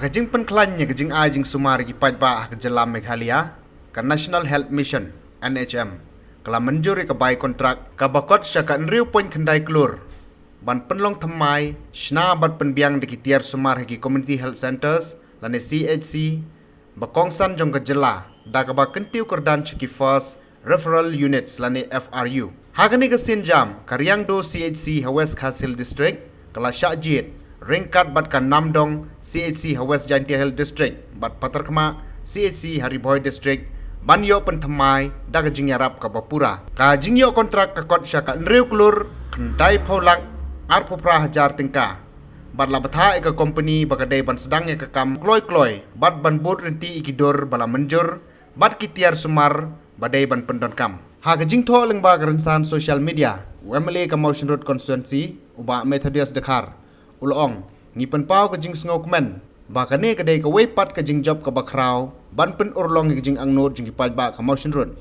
Hakajing penklannya kajing ajing sumar gi pajba hak Jylla Meghalaya ka National Health Mission NHM kala menjuri ka bai kontrak ka bakot syaka nriu poin kendai klur ban penlong thamai shna bat penbiang di kitiar sumar haki community health centers lane CHC bakongsan jong ka Jylla da ka ba Kyntiew Kyrdan chiki first referral units lane FRU hagani ka sinjam ka Riangdo CHC West Khasil district kala syajit ringkat bat kan Napdeng CHC West Kyntiew district bat patarkma CHC Hariboy district banyo penthamai da ka jingyarap ka bapura ka jingyo kontrak ka kot syaka nriu klur kendai pholak ar popra hajar tingka bat labatha ka company bakadai ban sedangnya ka kam kloi bat ban bot renti ikidor bala menjur bat kitiar sumar badai ban pendon kam ha ka jingtho lengba karensan social media wemle ka motion road constituency uba Methodist Dakar ulong ngi penpau ka jing sngau kmen bakane ka dei ka wepat ka jing job ka bakrau ban pen urlong ka jing angnot jing pajba ka motion road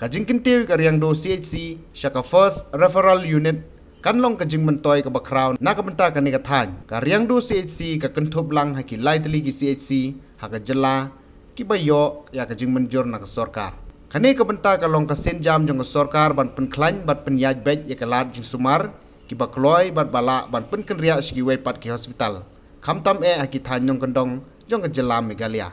ka jing Kyntiew ka Riangdo CHC syaka first referral unit kanlong ka jing mentoy ka bakrau na ka benta ka ni ka than ka Riangdo CHC ka kenthop lang haki Tylli ki CHC ha ka Jylla ki bayo ya ka jing menjur na ka sarkar kane ka benta ka long ka senjam jong ka sarkar ban pen klan bat pen yaj bej ya ka lat jing sumar ki bakloi bat bala ban pen kenria sigi wepat ki hospital kamtam haki than jong kendong jong ka Jylla Meghalaya